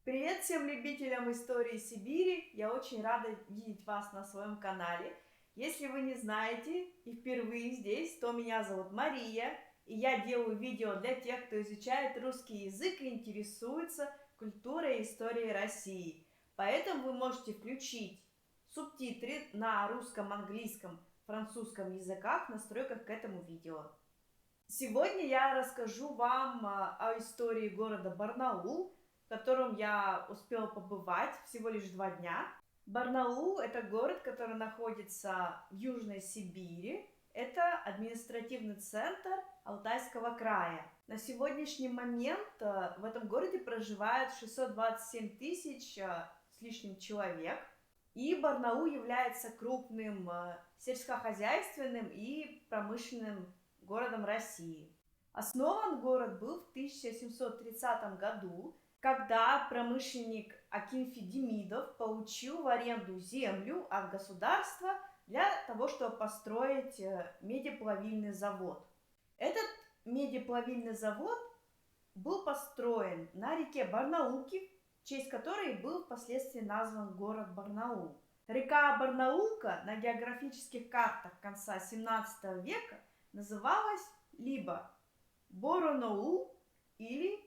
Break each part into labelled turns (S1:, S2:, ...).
S1: Привет всем любителям истории Сибири! Я очень рада видеть вас на своем канале. Если вы не знаете и впервые здесь, то меня зовут Мария, и я делаю видео для тех, кто изучает русский язык и интересуется культурой и историей России. Поэтому вы можете включить субтитры на русском, английском, французском языках в настройках к этому видео. Сегодня я расскажу вам о истории города Барнаул, в котором я успела побывать всего лишь 2 дня. Барнаул – это город, который находится в Южной Сибири. Это административный центр Алтайского края. На сегодняшний момент в этом городе проживает 627 тысяч с лишним человек. И Барнаул является крупным сельскохозяйственным и промышленным городом России. Основан город был в 1730 году, когда промышленник Акинфи Демидов получил в аренду землю от государства для того, чтобы построить медиплавильный завод. Этот медиплавильный завод был построен на реке Барнаулки, в честь которой был впоследствии назван город Барнаул. Река Барнаулка на географических картах конца 17 века называлась либо Бороноул или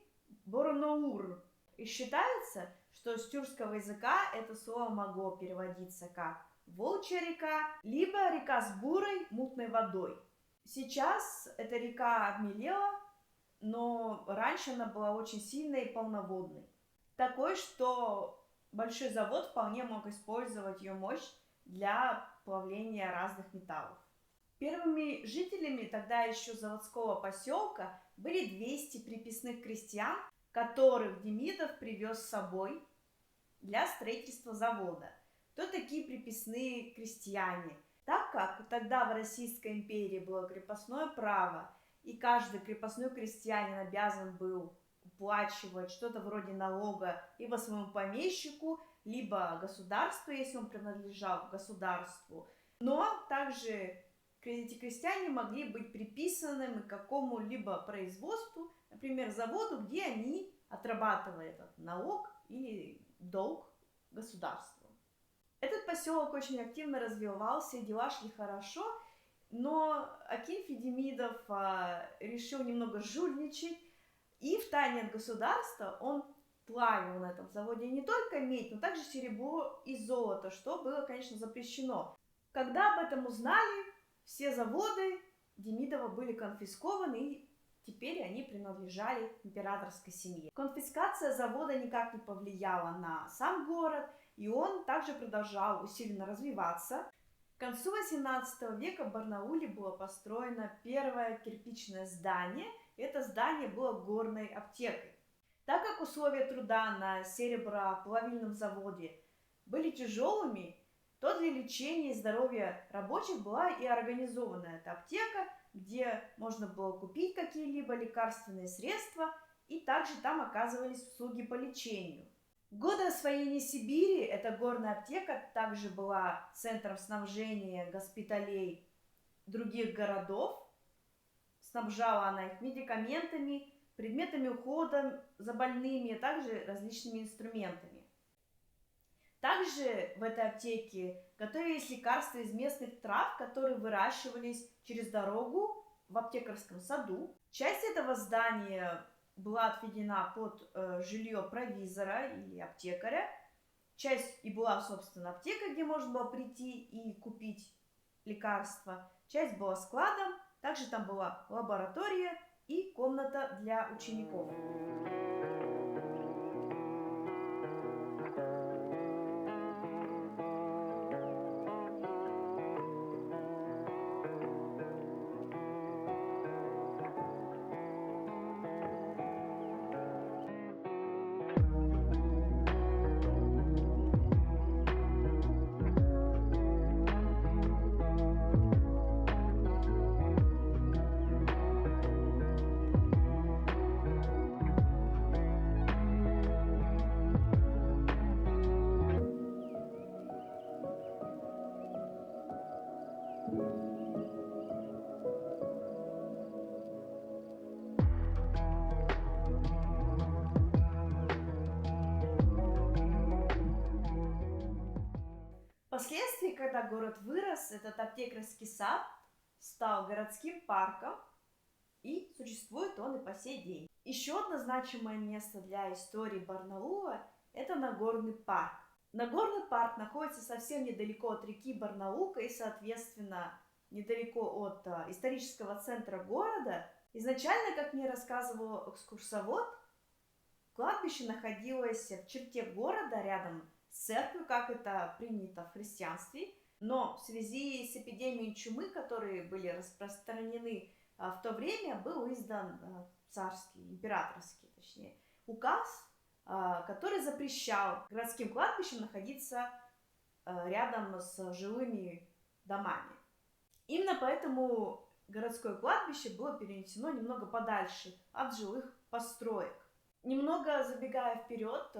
S1: Бороноур. И считается, что с тюркского языка это слово могло переводиться как «волчья река», либо «река с бурой мутной водой». Сейчас эта река обмелела, но раньше она была очень сильной и полноводной. Такой, что большой завод вполне мог использовать ее мощь для плавления разных металлов. Первыми жителями тогда еще заводского поселка были 200 приписных крестьян, которых Демидов привез с собой для строительства завода. Кто такие приписные крестьяне? Так как тогда в Российской империи было крепостное право, и каждый крепостной крестьянин обязан был уплачивать что-то вроде налога либо своему помещику, либо государству, если он принадлежал государству. Но также эти крестьяне могли быть приписанными к какому-либо производству, например, заводу, где они отрабатывали этот налог или долг государству. Этот поселок очень активно развивался, и дела шли хорошо, но Акинфи Демидов решил немного жульничать, и втайне от государства он плавил на этом заводе не только медь, но также серебро и золото, что было, конечно, запрещено. Когда об этом узнали, все заводы Демидова были конфискованы, и теперь они принадлежали императорской семье. Конфискация завода никак не повлияла на сам город, и он также продолжал усиленно развиваться. К концу XVIII века в Барнауле было построено первое кирпичное здание. Это здание было горной аптекой. Так как условия труда на сереброплавильном заводе были тяжелыми, то для лечения и здоровья рабочих была и организована эта аптека, где можно было купить какие-либо лекарственные средства, и также там оказывались услуги по лечению. В годы освоения Сибири эта горная аптека также была центром снабжения госпиталей других городов. Снабжала она их медикаментами, предметами ухода за больными, а также различными инструментами. Также в этой аптеке готовились лекарства из местных трав, которые выращивались через дорогу в аптекарском саду. Часть этого здания была отведена под жилье провизора или аптекаря. Часть и была, собственно, аптека, где можно было прийти и купить лекарства. Часть была складом, также там была лаборатория и комната для учеников. Впоследствии, когда город вырос, этот аптекарский сад стал городским парком, и существует он и по сей день. Еще одно значимое место для истории Барнаула – это Нагорный парк. Нагорный парк находится совсем недалеко от реки Барнаулка и, соответственно, недалеко от исторического центра города. Изначально, как мне рассказывал экскурсовод, кладбище находилось в черте города, рядом с церковью, как это принято в христианстве. Но в связи с эпидемией чумы, которые были распространены в то время, был издан царский, императорский, точнее, указ, который запрещал городским кладбищам находиться рядом с жилыми домами. Именно поэтому городское кладбище было перенесено немного подальше от жилых построек. Немного забегая вперед,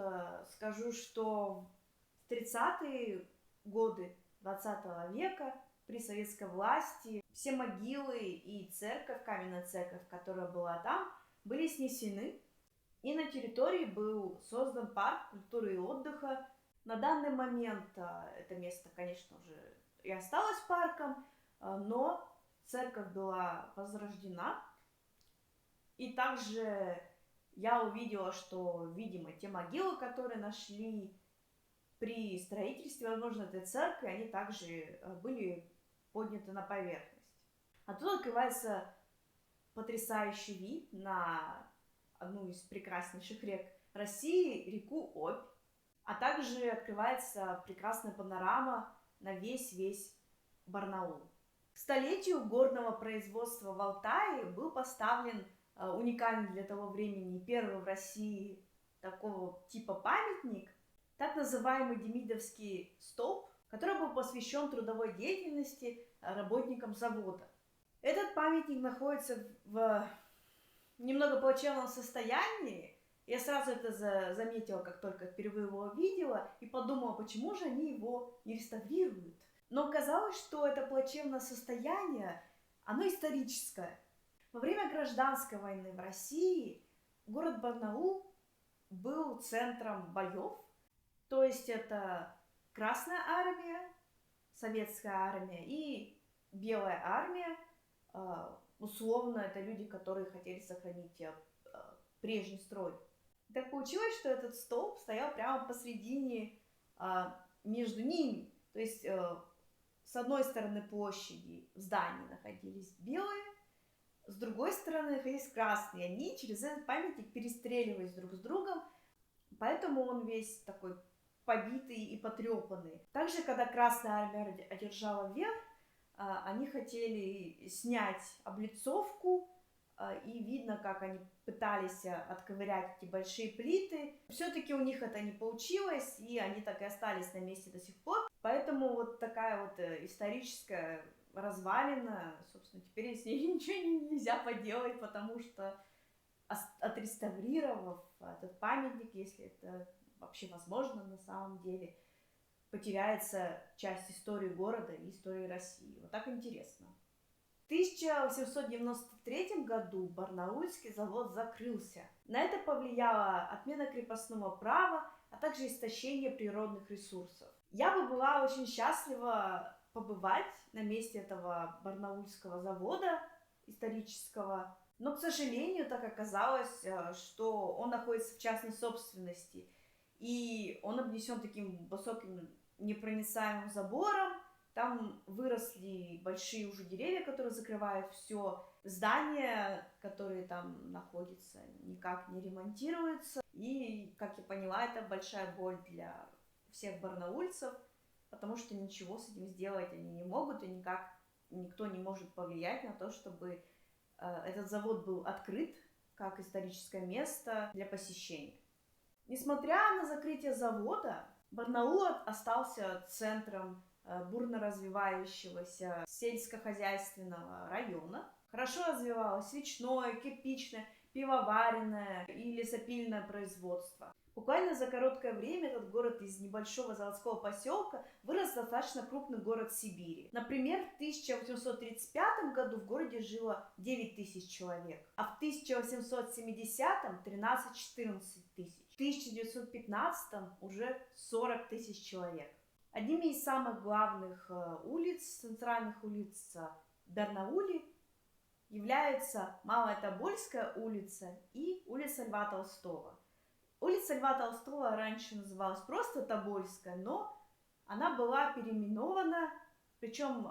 S1: скажу, что в 30-е годы 20 века при советской власти все могилы и церковь, каменная церковь, которая была там, были снесены. И на территории был создан парк культуры и отдыха. На данный момент это место, конечно, уже и осталось парком, но церковь была возрождена. И также я увидела, что, видимо, те могилы, которые нашли при строительстве, возможно, этой церкви, они также были подняты на поверхность. Оттуда открывается потрясающий вид на одну из прекраснейших рек России, реку Обь, а также открывается прекрасная панорама на весь Барнаул. К столетию горного производства в Алтае был поставлен уникальный для того времени, первый в России такого типа памятник, так называемый Демидовский столб, который был посвящен трудовой деятельности работникам завода. Этот памятник находится в немного плачевном состоянии. Я сразу это заметила, как только впервые его видела, и подумала, почему же они его не реставрируют. Но оказалось, что это плачевное состояние, оно историческое. Во время гражданской войны в России город Барнаул был центром боев, то есть это Красная армия, Советская армия и Белая армия. Условно, это люди, которые хотели сохранить прежний строй. Так получилось, что этот столб стоял прямо посредине между ними. То есть с одной стороны площади в здании находились белые, с другой стороны находились красные. Они через этот памятник перестреливались друг с другом, поэтому он весь такой побитый и потрепанный. Также, когда Красная армия одержала верх, они хотели снять облицовку, и видно, как они пытались отковырять эти большие плиты. Все-таки у них это не получилось, и они так и остались на месте до сих пор. Поэтому вот такая вот историческая развалина, собственно, теперь с ней ничего нельзя поделать, потому что отреставрировав этот памятник, если это вообще возможно на самом деле, потеряется часть истории города и истории России. Вот так интересно. В 1893 году Барнаульский завод закрылся. На это повлияла отмена крепостного права, а также истощение природных ресурсов. Я бы была очень счастлива побывать на месте этого барнаульского завода исторического, но, к сожалению, так оказалось, что он находится в частной собственности, и он обнесен таким высоким непроницаемым забором. Там выросли большие уже деревья, которые закрывают все. Здания, которые там находятся, никак не ремонтируются. И, как я поняла, это большая боль для всех барнаульцев, потому что ничего с этим сделать они не могут, и никто не может повлиять на то, чтобы этот завод был открыт как историческое место для посещения. Несмотря на закрытие завода, Барнаул остался центром бурно развивающегося сельскохозяйственного района. Хорошо развивалось свечное, кирпичное, пивоваренное и лесопильное производство. Буквально за короткое время этот город из небольшого заводского поселка вырос в достаточно крупный город Сибири. Например, в 1835 году в городе жило 9 тысяч человек, а в 1870-м 13-14 тысяч. В 1915-м уже 40 тысяч человек. Одними из самых главных улиц, центральных улиц Барнауле являются Малая Тобольская улица и улица Льва Толстого. Улица Льва Толстого раньше называлась просто Тобольская, но она была переименована, причем,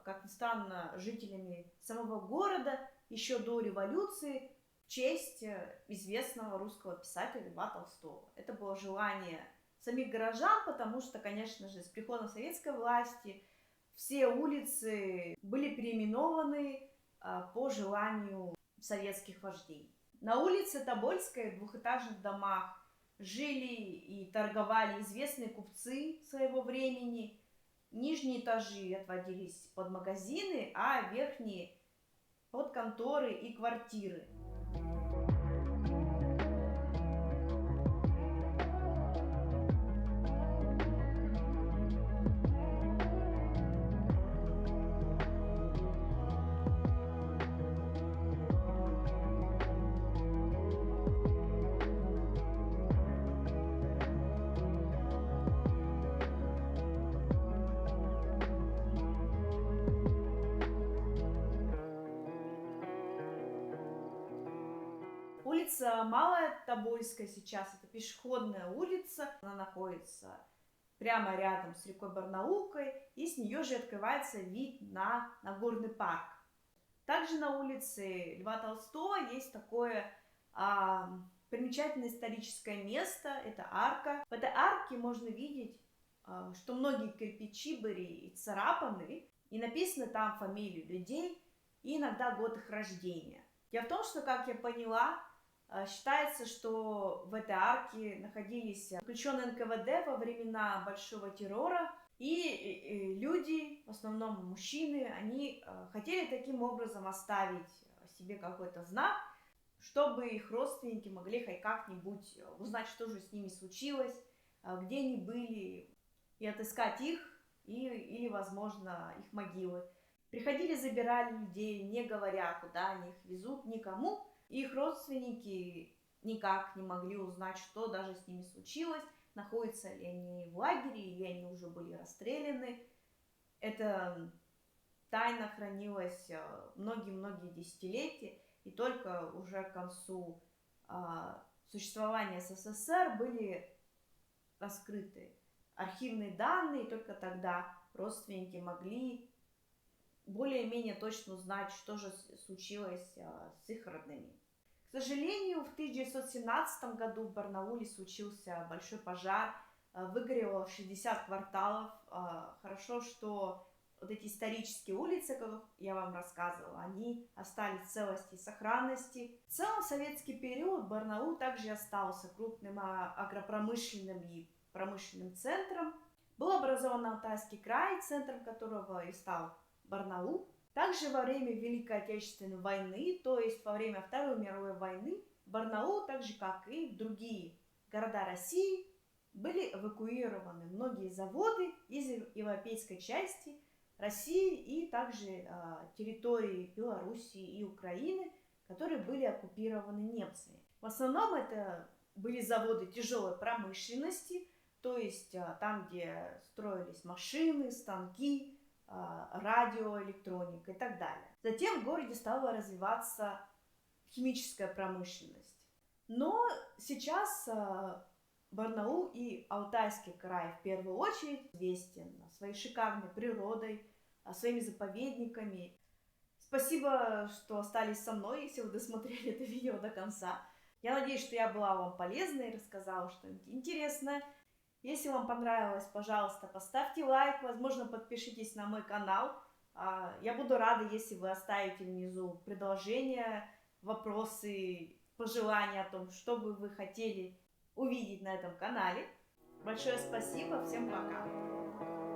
S1: как ни странно, жителями самого города еще до революции в честь известного русского писателя Льва Толстого. Это было желание самих горожан, потому что, конечно же, с приходом советской власти все улицы были переименованы по желанию советских вождей. На улице Тобольской в двухэтажных домах жили и торговали известные купцы своего времени. Нижние этажи отводились под магазины, а верхние под конторы и квартиры. Улица Малая Тобольская сейчас это пешеходная улица, она находится прямо рядом с рекой Барнаулкой, и с нее же открывается вид на Нагорный парк. Также на улице Льва Толстого есть такое примечательное историческое место, это арка. В этой арке можно видеть, что многие кирпичи были исцарапаны, и написаны там фамилии людей и иногда год их рождения. Дело в том, что, как я поняла, считается, что в этой арке находились заключенные НКВД во времена Большого террора, и люди, в основном мужчины, они хотели таким образом оставить себе какой-то знак, чтобы их родственники могли хоть как-нибудь узнать, что же с ними случилось, где они были, и отыскать их, или, возможно, их могилы. Приходили, забирали людей, не говоря, куда они их везут, никому. Их родственники никак не могли узнать, что даже с ними случилось, находятся ли они в лагере, или они уже были расстреляны. Эта тайна хранилась многие-многие десятилетия, и только уже к концу существования СССР были раскрыты архивные данные, и только тогда родственники могли более-менее точно узнать, что же случилось с их родными. К сожалению, в 1917 году в Барнауле случился большой пожар, выгорело 60 кварталов. Хорошо, что вот эти исторические улицы, как я вам рассказывала, они остались в целости и сохранности. В целом, в советский период Барнаул также остался крупным агропромышленным и промышленным центром. Был образован Алтайский край, центром которого и стал Барнаул. Также во время Великой Отечественной войны, то есть во время Второй мировой войны, Барнаул, так же как и другие города России, были эвакуированы многие заводы из европейской части России и также территории Белоруссии и Украины, которые были оккупированы немцами. В основном это были заводы тяжелой промышленности, то есть там, где строились машины, станки, радиоэлектроника и так далее. Затем в городе стала развиваться химическая промышленность. Но сейчас Барнаул и Алтайский край в первую очередь известен своей шикарной природой, своими заповедниками. Спасибо, что остались со мной, если вы досмотрели это видео до конца. Я надеюсь, что я была вам полезна и рассказала что-нибудь интересное. Если вам понравилось, пожалуйста, поставьте лайк, возможно, подпишитесь на мой канал. Я буду рада, если вы оставите внизу предложения, вопросы, пожелания о том, что бы вы хотели увидеть на этом канале. Большое спасибо, всем пока!